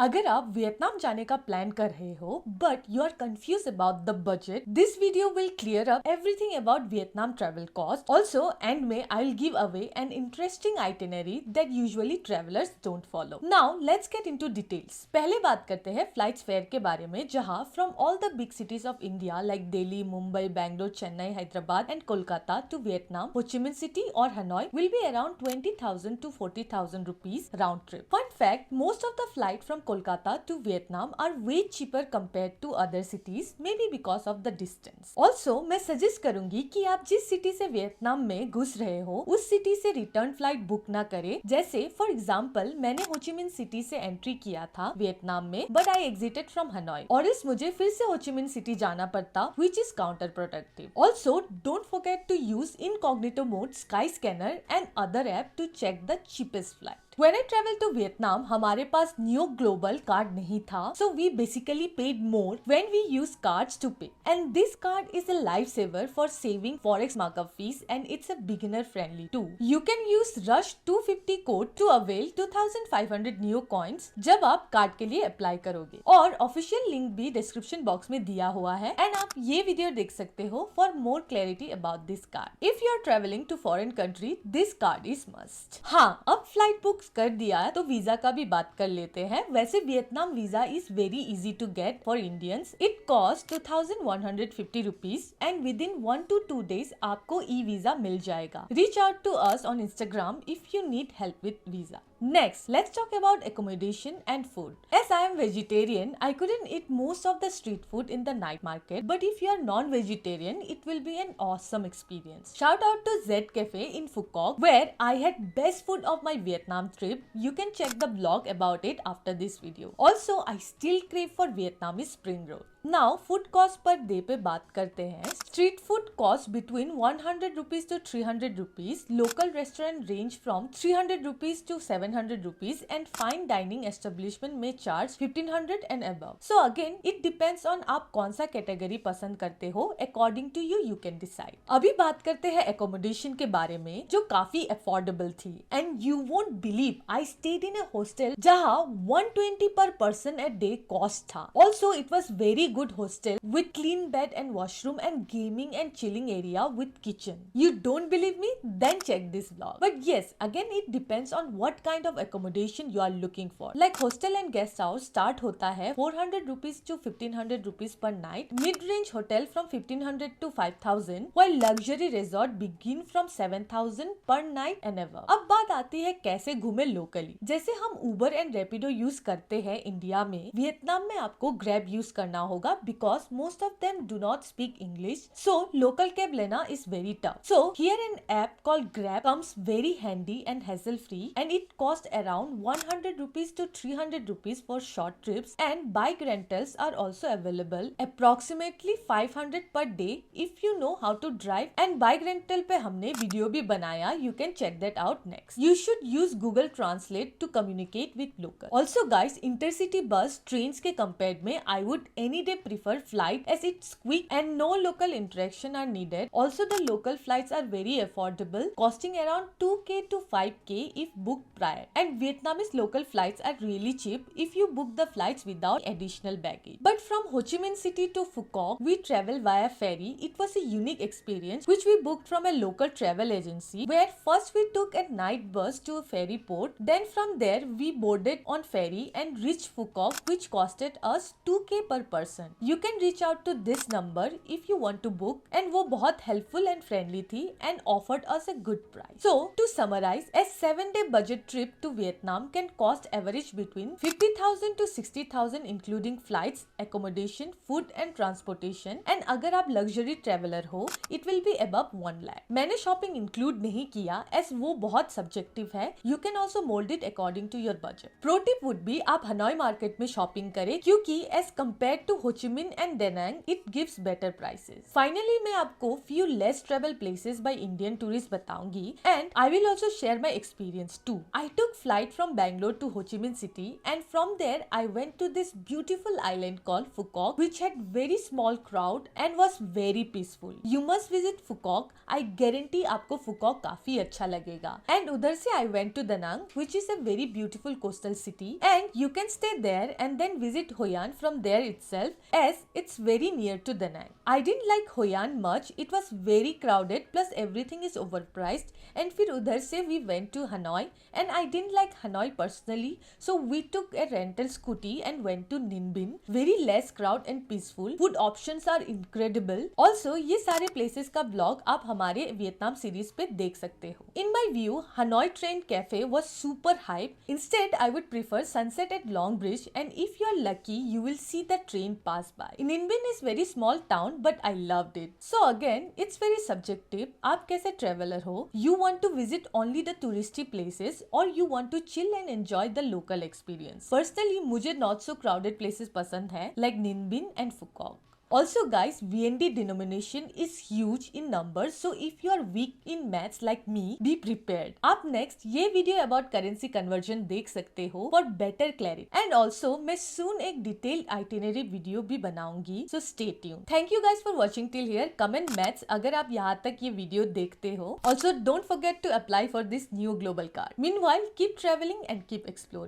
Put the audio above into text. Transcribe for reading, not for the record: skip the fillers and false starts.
अगर आप वियतनाम जाने का प्लान कर रहे हो but you are confuse about the budget, this video will clear up everything about Vietnam travel cost. Also end में I will give away an interesting itinerary that usually travellers don't follow. Now let's get into details. पहले बात करते हैं flights fair के बारे में, जहां from all the big cities of India like Delhi, Mumbai, Bangalore, Chennai, Hyderabad and Kolkata to Vietnam, Ho Chi Minh City और Hanoi will be around 20,000 to 40,000 rupees round trip. Fun fact, most of the flight from Kolkata to Vietnam are way cheaper compared to other cities, maybe because of the distance. Also, मैं suggest करूंगी कि आप जिस city से Vietnam में घुस रहे हो उस सिटी से रिटर्न फ्लाइट बुक ना करें. जैसे फॉर एग्जाम्पल मैंने हो ची मिन सिटी से एंट्री किया था वियतनाम में, but I exerted from Hanoi और इस मुझे फिर से हो ची मिन सिटी जाना पड़ता, which is counterproductive. Also, don't forget to use incognito mode, Skyscanner and other app to check the cheapest flight. When I traveled to Vietnam, हमारे पास Neo Global card नहीं था, so we basically paid more when we used cards to pay. And this card is a lifesaver for saving forex markup fees, and it's a beginner friendly too. You can use Rush 250 code to avail 2500 Neo coins जब आप card के लिए apply करोगे. और official link भी description box में दिया हुआ है, एंड आप ये वीडियो देख सकते हो for more clarity about this card. If you are travelling to foreign country, this card is must. हाँ, अब फ्लाइट बुक कर दिया है तो वीजा का भी बात कर लेते हैं. वैसे Vietnam visa is very easy to get for Indians. It cost 2150 rupees and within 1 to 2 days आपको ई वीजा मिल जाएगा. Reach out to us on Instagram if you need help with visa. Next, let's talk about accommodation and food. As I am vegetarian, I couldn't eat most of the street food in the night market, but if you are non-vegetarian, it will be an awesome experience. Shout out to Z Cafe in Phu Quoc, where I had best food of my Vietnam trip. You can check the blog about it after this video. Also, I still crave for Vietnamese spring roll. Now, food cost per day पे बात करते हैं. Street food cost between 100 rupees to 300 rupees. Local restaurant range from 300 rupees to 700 rupees, and fine dining establishment में charge 1500 and above. So again, it depends on आप कौन सा category पसंद करते हो. According to you, you can decide. अभी बात करते हैं accommodation के बारे में, जो काफी affordable थी. And you won't believe, I stayed in a hostel जहाँ 120 per person a day cost था. Also, it was very good hostel with clean bed and washroom and gaming and chilling area with kitchen. You don't believe me? Then check this vlog. But yes, again it depends on what kind of accommodation you are looking for. Like hostel and guest house start होता है 400 rupees to 1500 rupees per night. Mid-range hotel from 1500 to 5000, while luxury resort begin from 7000 per night and above. अब बात आती है कैसे घूमे locally. जैसे हम Uber and Rapido यूज करते हैं इंडिया में, वियतनाम में आपको Grab यूज करना होगा because most of them do not speak English, so local cab लेना is very tough. So here an app called Grab comes very handy and hassle free, and it costs around 100 rupees to 300 rupees for short trips, and bike rentals are also available approximately 500 per day if you know how to drive, and bike rental पे हमने video भी बनाया, you can check that out next. You should use Google Translate to communicate with local. Also guys, intercity bus trains के compared में I would any day prefer flight as it's quick and no local interaction are needed. Also, the local flights are very affordable, costing around 2k to 5k if booked prior. And Vietnamese local flights are really cheap if you book the flights without additional baggage. But from Ho Chi Minh City to Phu Quoc, we travel via ferry. It was a unique experience which we booked from a local travel agency, where first we took a night bus to a ferry port. Then from there we boarded on ferry and reached Phu Quoc, which costed us 2k per person. You can reach out to this number if you want to book, and वो बहुत helpful and friendly थी and offered us a good price. So to summarize, a 7-day budget trip to Vietnam can cost average between 50,000 to 60,000 including flights, accommodation, food and transportation. And अगर आप luxury traveler हो, it will be above 1 lakh. मैंने shopping include नहीं किया as वो बहुत subjective है. You can also mold it according to your budget. Pro tip would be आप हनोई मार्केट में shopping करें, क्योंकि as compared to Ho Chi Minh and Da Nang, it gives better prices. Finally, मैं आपको few less travel places by Indian tourists बताऊंगी and I will also share my experience too. I took flight from Bangalore to Ho Chi Minh City and from there I went to this beautiful island called Phu Quoc which had very small crowd and was very peaceful. You must visit Phu Quoc. I guarantee आपको Phu Quoc काफी अच्छा लगेगा. And उधर से I went to Da Nang which is a very beautiful coastal city and you can stay there and then visit Hoi An from there itself as it's very near to Da Nang. I didn't like Hoi An much. It was very crowded plus everything is overpriced and फिर उधर से we went to Hanoi and I didn't like Hanoi personally so we took a rental scooty and went to Ninh Binh. Very less crowd and peaceful. Food options are incredible. Also ये सारे places का vlog आप हमारे Vietnam series पे देख सकते हो. In my view, Hanoi Train Cafe was super hype. Instead, I would prefer sunset at Long Bridge and if you are lucky, you will see the train pass by. Ninh Binh is very small town but I loved it. So again, it's very subjective. आप कैसे traveler हो? You want to visit only the touristy places or you want to chill and enjoy the local experience. Personally, मुझे not so crowded places पसंद है like Ninh Binh and Phu Quoc. Also guys, VND denomination is huge in numbers so if you are weak in maths like me, be prepared. आप next ये video about currency conversion देख सकते हो for better clarity. And also मैं soon एक detailed itinerary video भी बनाऊंगी so stay tuned. Thank you guys for watching till here. Comment maths अगर आप यहाँ तक ये video देखते हो. Also don't forget to apply for this new global card. Meanwhile, keep traveling and keep exploring.